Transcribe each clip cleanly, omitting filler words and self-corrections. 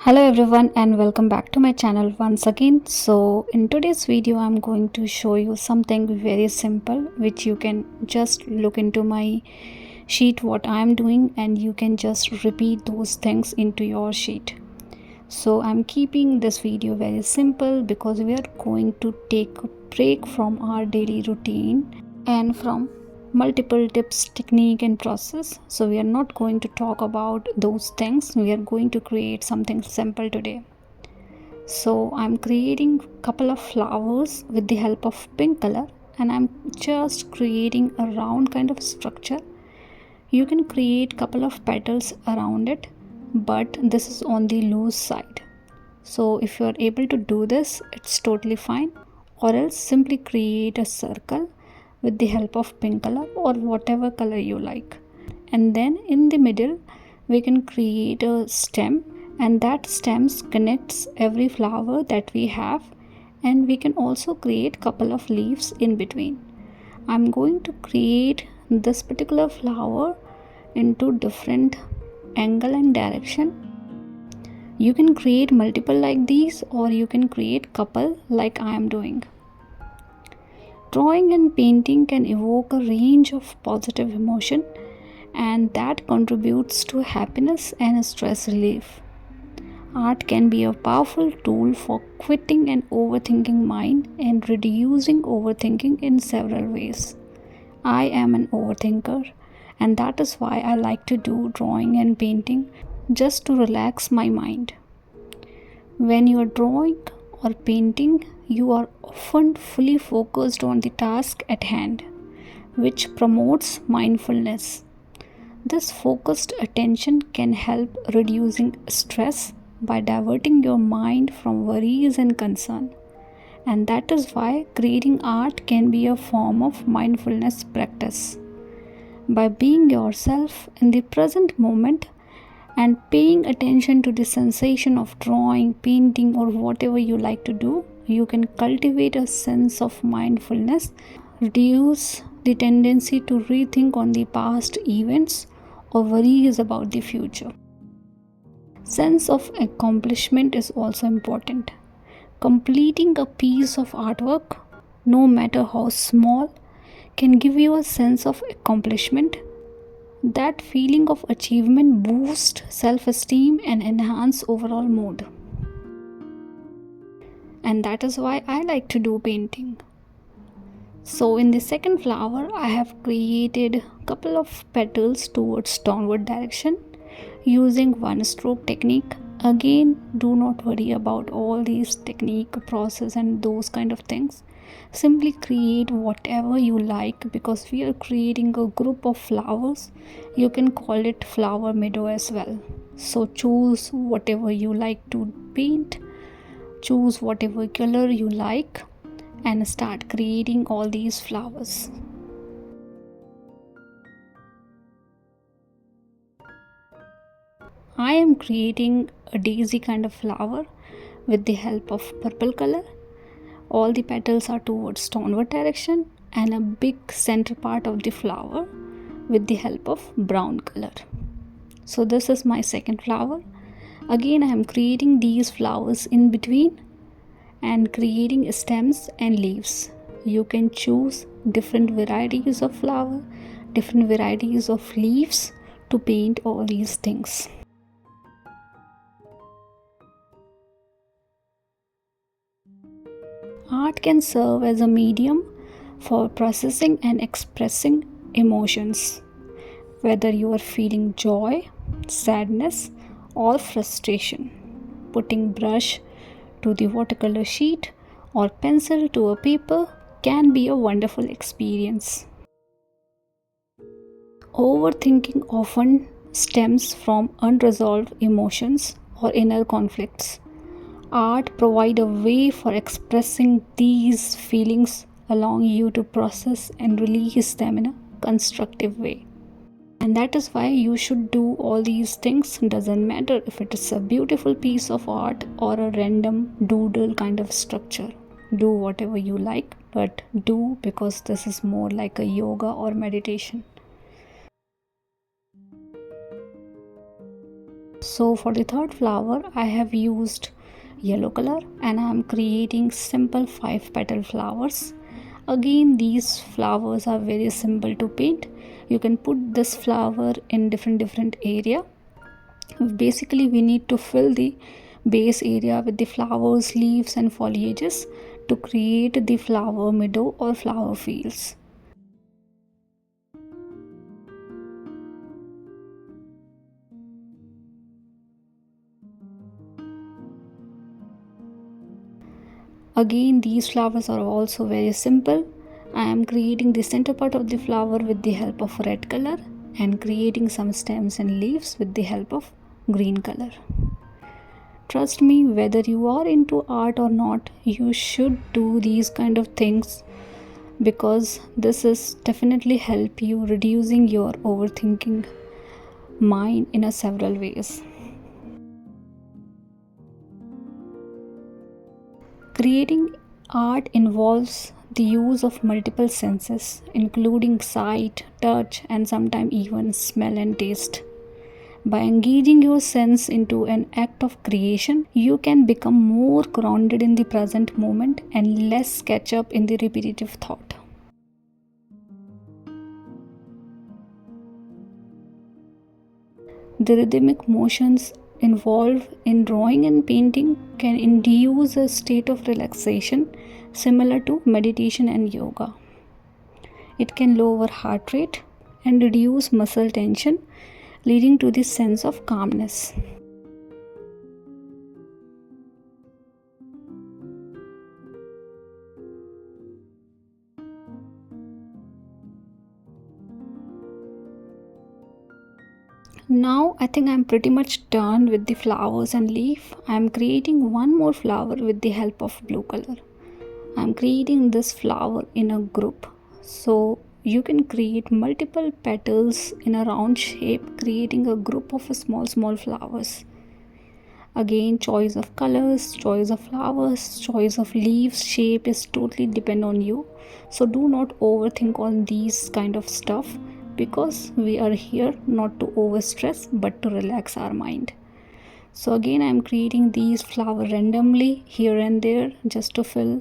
Hello everyone and welcome back to my channel once again. So in today's video I'm going to show you something very simple which you can just look into my sheet what I am doing and you can just repeat those things into your sheet. So I'm keeping this video very simple because we are going to take a break from our daily routine and from multiple tips, technique and process. So we are not going to talk about those things. We are going to create something simple today. So I'm creating a couple of flowers with the help of pink color and I'm just creating a round kind of structure. You can create couple of petals around it, but this is on the loose side. So if you are able to do this, it's totally fine, or else simply create a circle with the help of pink color or whatever color you like. And then in the middle we can create a stem, and that stems connects every flower that we have, and we can also create couple of leaves in between. I'm going to create this particular flower into different angle and direction. You can create multiple like these or you can create couple like I am doing. Drawing and painting can evoke a range of positive emotion and that contributes to happiness and stress relief. Art can be a powerful tool for quieting an overthinking mind and reducing overthinking in several ways. I am an overthinker and that is why I like to do drawing and painting just to relax my mind. When you are drawing or painting, you are often fully focused on the task at hand, which promotes mindfulness. This focused attention can help reducing stress by diverting your mind from worries and concern. And that is why creating art can be a form of mindfulness practice. By being yourself in the present moment and paying attention to the sensation of drawing, painting, or whatever you like to do, you can cultivate a sense of mindfulness, reduce the tendency to rethink on the past events or worries about the future. Sense of accomplishment is also important. Completing a piece of artwork, no matter how small, can give you a sense of accomplishment. That feeling of achievement boosts self-esteem and enhance overall mood. And that is why I like to do painting. So in the second flower, I have created a couple of petals towards downward direction using one stroke technique. Again, do not worry about all these technique, process and those kind of things. Simply create whatever you like because we are creating a group of flowers. You can call it flower meadow as well. So choose whatever you like to paint, choose whatever color you like and start creating all these flowers. I am creating a daisy kind of flower with the help of purple color. All the petals are towards downward direction and a big center part of the flower with the help of brown color. So this is my second flower. Again I am creating these flowers in between and creating stems and leaves. You can choose different varieties of flower, different varieties of leaves to paint all these things. Art can serve as a medium for processing and expressing emotions. Whether you are feeling joy, sadness, or frustration, putting brush to the watercolor sheet or pencil to a paper can be a wonderful experience. Overthinking often stems from unresolved emotions or inner conflicts. Art provides a way for expressing these feelings, allowing you to process and release them in a constructive way. And that is why you should do all these things. Doesn't matter if it is a beautiful piece of art or a random doodle kind of structure. Do whatever you like, but do because this is more like a yoga or meditation. So for the third flower I have used yellow color and I am creating simple 5 petal flowers. Again, these flowers are very simple to paint. You can put this flower in different area. Basically we need to fill the base area with the flowers, leaves and foliages to create the flower meadow or flower fields. Again, these flowers are also very simple. I am creating the center part of the flower with the help of red color and creating some stems and leaves with the help of green color. Trust me, whether you are into art or not, you should do these kind of things because this is definitely help you reducing your overthinking mind in a several ways. Creating art involves the use of multiple senses, including sight, touch, and sometimes even smell and taste. By engaging your sense into an act of creation, you can become more grounded in the present moment and less catch up in the repetitive thought. The rhythmic motions involved in drawing and painting can induce a state of relaxation similar to meditation and yoga. It can lower heart rate and reduce muscle tension, leading to this sense of calmness. Now I think I'm pretty much done with the flowers and leaf. I'm creating one more flower with the help of blue color. I'm creating this flower in a group. So you can create multiple petals in a round shape, creating a group of small flowers. Again, choice of colors, choice of flowers, choice of leaves, shape is totally depend on you. So do not overthink on these kind of stuff because we are here not to overstress but to relax our mind. So again, I am creating these flowers randomly here and there just to fill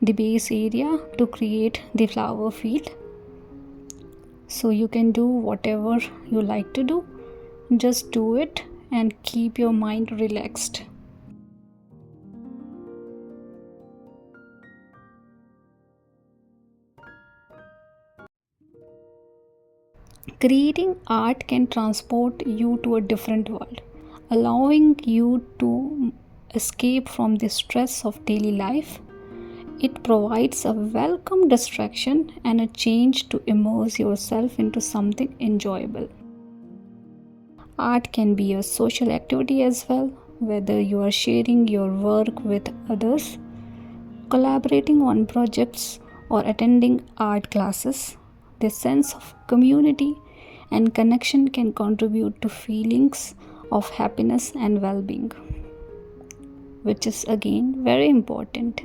the base area to create the flower field. So you can do whatever you like to do, just do it and keep your mind relaxed. Creating art can transport you to a different world, allowing you to escape from the stress of daily life. It provides a welcome distraction and a change to immerse yourself into something enjoyable. Art can be a social activity as well, whether you are sharing your work with others, collaborating on projects, or attending art classes. The sense of community and connection can contribute to feelings of happiness and well being, which is again very important.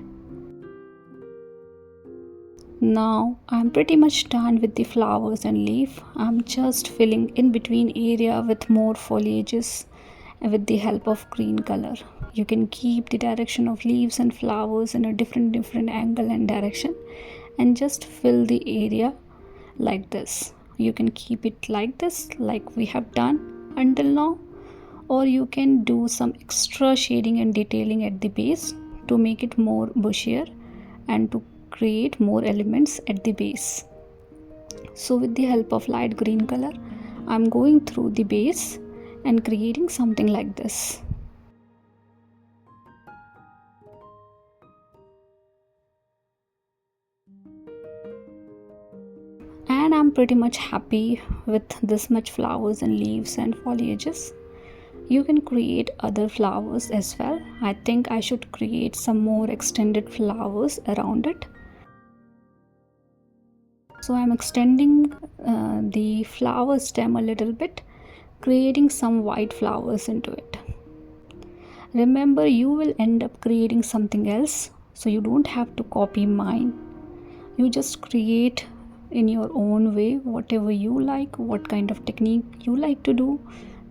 Now I'm pretty much done with the flowers and leaf. I'm just filling in between area with more foliages with the help of green color. You can keep the direction of leaves and flowers in a different angle and direction and just fill the area like this. You can keep it like this like we have done until now, or you can do some extra shading and detailing at the base to make it more bushier and to create more elements at the base. So with the help of light green color, I'm going through the base and creating something like this. And I'm pretty much happy with this much flowers and leaves and foliages. You can create other flowers as well. I think I should create some more extended flowers around it. So I'm extending the flower stem a little bit, creating some white flowers into it. Remember, you will end up creating something else, so you don't have to copy mine. You just create in your own way whatever you like, what kind of technique you like to do.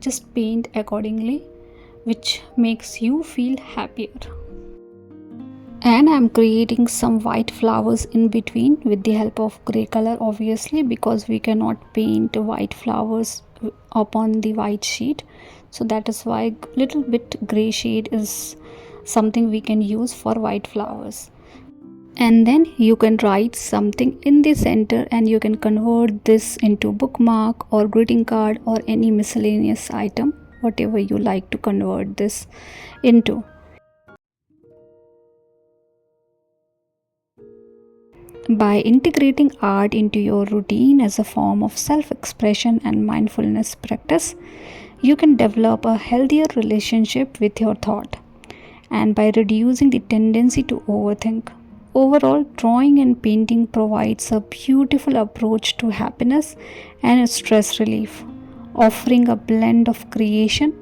just paint accordingly, which makes you feel happier. And I'm creating some white flowers in between with the help of gray color, obviously, because we cannot paint white flowers upon the white sheet. So that is why little bit gray shade is something we can use for white flowers. And then you can write something in the center, and you can convert this into bookmark or greeting card or any miscellaneous item, whatever you like to convert this into. By integrating art into your routine as a form of self expression and mindfulness practice, you can develop a healthier relationship with your thought, and by reducing the tendency to overthink. Overall, drawing and painting provides a beautiful approach to happiness and stress relief, offering a blend of creation,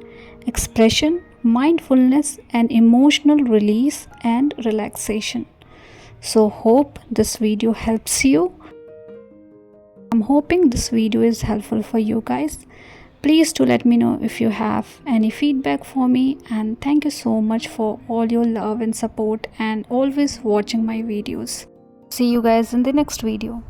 expression, mindfulness, and emotional release and relaxation. So hope this video helps you. I'm hoping this video is helpful for you guys. Please do let me know if you have any feedback for me, and thank you so much for all your love and support and always watching my videos. See you guys in the next video.